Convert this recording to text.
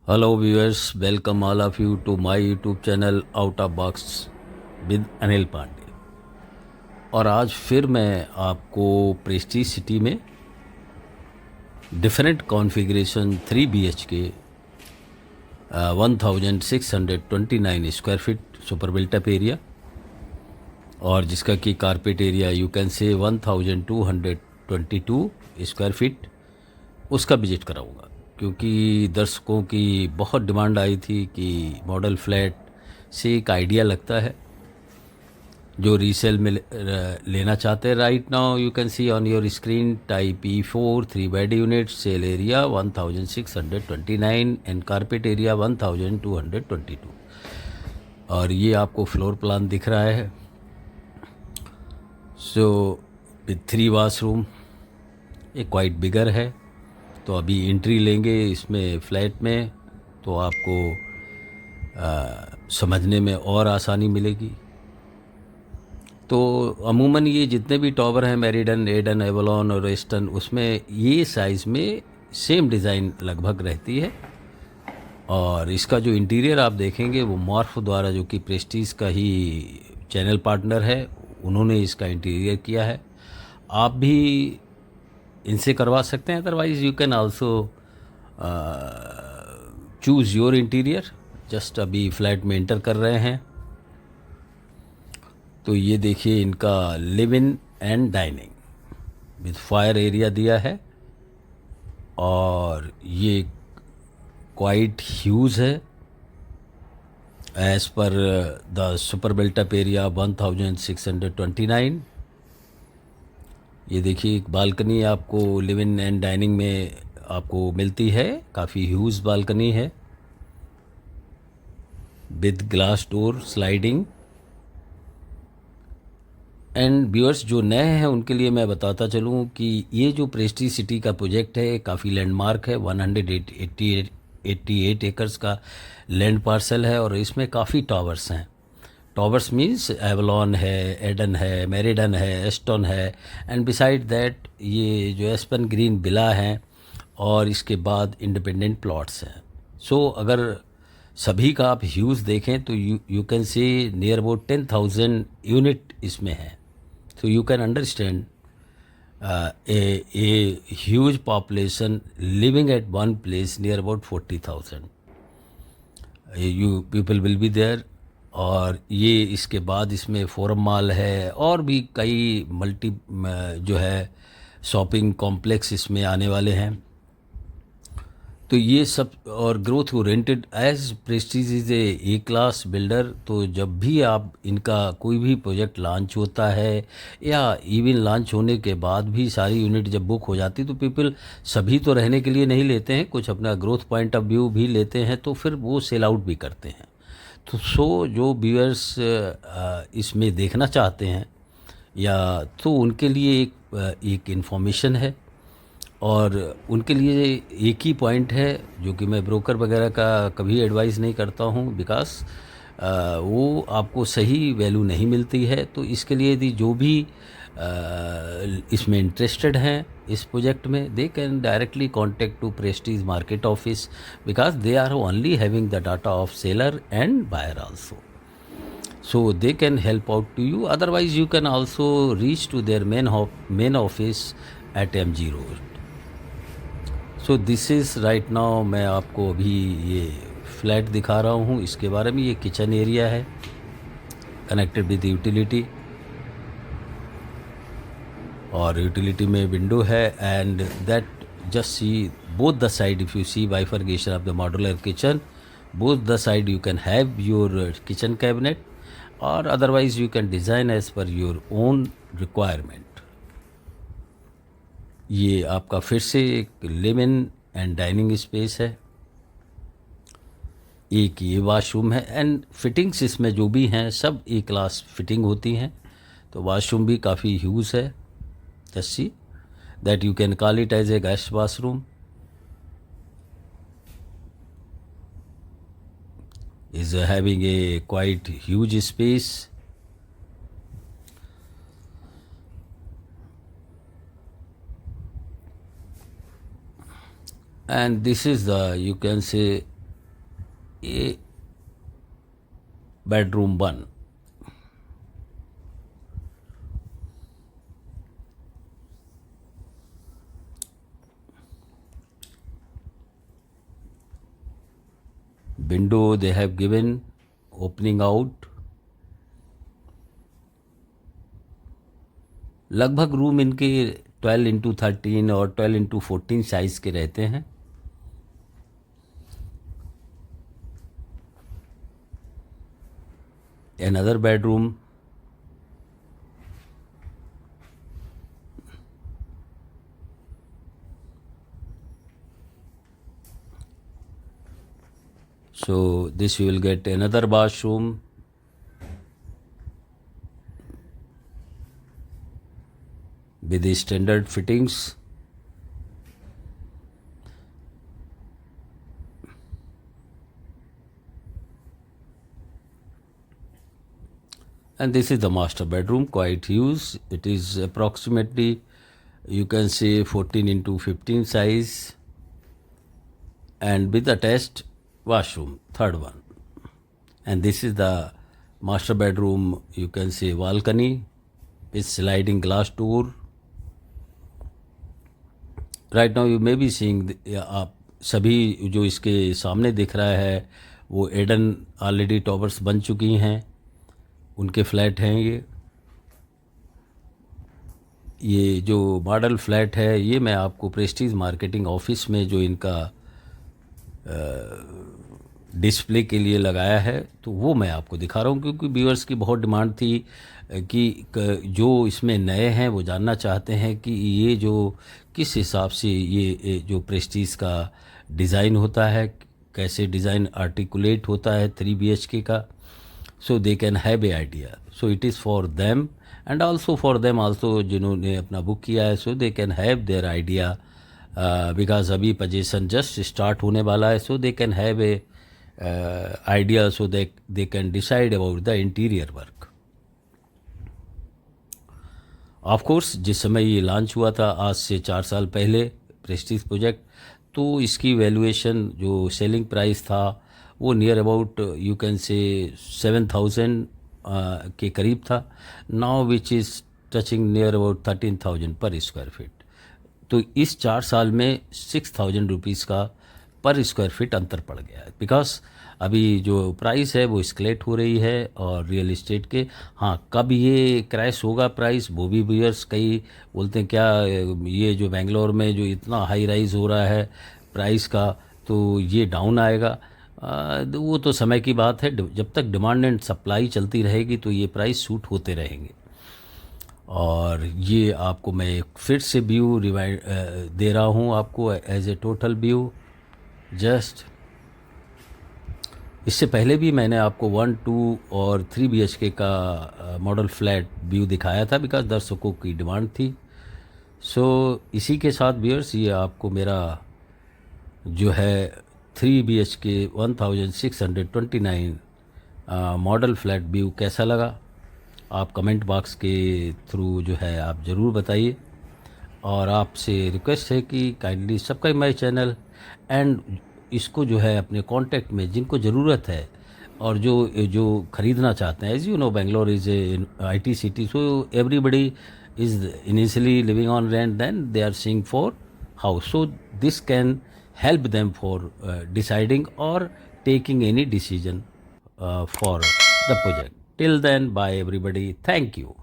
Hello viewers, welcome all of you to my YouTube channel Out of Box with Anil Pandey. और आज फिर मैं आपको प्रेस्टीज सिटी में different configuration 3 BHK 1629 square feet super built up area और जिसका कि carpet area you can say 1222 square feet उसका विजिट कराऊंगा, क्योंकि दर्शकों की बहुत डिमांड आई थी कि मॉडल फ्लैट से एक आइडिया लगता है जो रीसेल में लेना चाहते हैं। Right now you can see on your screen type E4 3 bed unit, sale area 1629 and carpet area 1222 और ये आपको फ्लोर प्लान दिख रहा है। सो विथ 3 वाशरूम, ये क्वाइट बिगर है। तो अभी एंट्री लेंगे इसमें फ्लैट में तो आपको समझने में और आसानी मिलेगी। तो अमूमन ये जितने भी टॉवर हैं मेरिडन, एडन, एवलॉन और वेस्टर्न, उसमें ये साइज़ में सेम डिज़ाइन लगभग रहती है। और इसका जो इंटीरियर आप देखेंगे वो मॉर्फ द्वारा, जो कि प्रेस्टीज का ही चैनल पार्टनर है, उन्होंने इसका इंटीरियर किया है। आप भी इनसे करवा सकते हैं, otherwise you can also choose your interior. Just अभी फ्लैट में एंटर कर रहे हैं तो ये देखिए इनका live in and dining with fire area दिया है और ये क्वाइट ह्यूज है as per the super built up area 1629। ये देखिए एक बालकनी आपको लिव इन एंड डाइनिंग में आपको मिलती है, काफ़ी ह्यूज बालकनी है with glass door sliding. And viewers जो नए हैं उनके लिए मैं बताता चलूँ कि ये जो प्रेस्टीज सिटी का प्रोजेक्ट है काफ़ी लैंडमार्क है। 188 एकर्स का लैंड पार्सल है और इसमें काफ़ी टावर्स हैं। टावर्स मीन्स एवलॉन है, एडन है, मेरिडन है, एस्टन है एंड बिसाइड दैट ये जो एस्पन ग्रीन विला हैं और इसके बाद इंडिपेंडेंट प्लॉट्स हैं। सो अगर सभी का आप ह्यूज देखें तो you can say near about 10,000 unit इसमें है। So you can understand a huge population living at one place near about 40,000 you people will be there। और ये इसके बाद इसमें फोरम मॉल है और भी कई मल्टी जो है शॉपिंग कॉम्प्लेक्स इसमें आने वाले हैं। तो ये सब और growth oriented as Prestige is a class builder. तो जब भी आप इनका कोई भी प्रोजेक्ट लॉन्च होता है या इवन लॉन्च होने के बाद भी सारी यूनिट जब बुक हो जाती तो पीपल सभी तो रहने के लिए नहीं लेते हैं, कुछ अपना ग्रोथ पॉइंट ऑफ व्यू भी लेते हैं, तो फिर वो सेल आउट भी करते हैं। तो जो व्यूअर्स इसमें देखना चाहते हैं या तो उनके लिए एक इन्फॉर्मेशन है और उनके लिए एक ही पॉइंट है जो कि मैं ब्रोकर वगैरह का कभी एडवाइस नहीं करता हूँ, बिकॉज वो आपको सही वैल्यू नहीं मिलती है। तो इसके लिए यदि जो भी इसमें इंटरेस्टेड हैं इस प्रोजेक्ट में, they can directly contact to Prestige market office because they are only having the data of seller and buyer also, so they can help out to you। otherwise you can also reach to their main office at MG Road। So this is right now मैं आपको अभी ये flat दिखा रहा हूँ, इसके बारे में। ये किचन एरिया है कनेक्टेड विद यूटिलिटी और यूटिलिटी में विंडो है and that just see both the side. If you see bifurcation of the modular kitchen, both the side you can have your kitchen cabinet और otherwise you can design as per your own requirement. ये आपका फिर से एक live in and dining space है, एक ये washroom है एंड फिटिंग्स इसमें जो भी हैं सब ए क्लास फिटिंग होती हैं। तो वाशरूम भी काफ़ी ह्यूज है, just see that you can call it as a guest washroom. Is having a quite huge space and this is the you can say ये bedroom 1। Window they have given opening out। लगभग room इनके 12x13 और 12x14 size के रहते हैं। Another bedroom। So this you will get another bathroom with the standard fittings। And this is the master bedroom, quite huge. It is approximately, you can say, 14x15 size, and with attached washroom, third one. And this is the master bedroom, you can say, balcony with sliding glass door। Right now you may be seeing, आप सभी जो इसके सामने दिख रहा है वो Aiden already towers बन चुकी हैं, उनके फ्लैट हैं ये जो मॉडल फ्लैट है ये मैं आपको प्रेस्टीज मार्केटिंग ऑफिस में जो इनका डिस्प्ले के लिए लगाया है तो वो मैं आपको दिखा रहा हूँ, क्योंकि व्यूअर्स की बहुत डिमांड थी कि जो इसमें नए हैं वो जानना चाहते हैं कि ये जो किस हिसाब से ये जो प्रेस्टीज का डिज़ाइन होता है, कैसे डिज़ाइन आर्टिकुलेट होता है 3 BHK का। So they can have a idea. So it is for them and also for them also जिन्होंने अपना बुक किया है, so they can have their idea because अभी पोजीशन जस्ट स्टार्ट होने वाला है। So they can have a idea, so they can decide about the interior work. Of course जिस समय ये लॉन्च हुआ था आज से 4 साल पहले प्रेस्टीज प्रोजेक्ट, तो इसकी वैल्यूएशन जो सेलिंग प्राइस था वो near about you can say 7,000 के करीब था। Now which is touching near about 13,000 पर स्क्वायर फीट। तो इस 4 साल में 6,000 रुपीज़ का पर स्क्वायर फीट अंतर पड़ गया है, बिकॉज अभी जो प्राइस है वो स्केलेट हो रही है और रियल इस्टेट के। हाँ, कब ये क्रैश होगा प्राइस वो भी व्यूअर्स कई बोलते हैं क्या ये जो बेंगलोर में जो इतना हाई राइज हो रहा है प्राइस का तो ये डाउन आएगा। वो तो समय की बात है, जब तक डिमांड एंड सप्लाई चलती रहेगी तो ये प्राइस शूट होते रहेंगे। और ये आपको मैं फिर से व्यू रिवाइंड दे रहा हूँ आपको as a total view. Just इससे पहले भी मैंने आपको 1, 2 और 3 BHK का मॉडल फ्लैट व्यू दिखाया था बिकॉज दर्शकों की डिमांड थी। सो इसी के साथ व्यूअर्स ये आपको मेरा जो है 3 BHK 1629 मॉडल फ्लैट व्यू कैसा लगा, आप कमेंट बॉक्स के थ्रू जो है आप ज़रूर बताइए। और आपसे रिक्वेस्ट है कि kindly subscribe my channel and इसको जो है अपने कांटेक्ट में जिनको ज़रूरत है और जो ख़रीदना चाहते हैं। As you know Bangalore is a IT city, so everybody is initially living on rent, then they are seeing for house. So this can help them for deciding or taking any decision for the project. Till then, bye everybody. Thank you.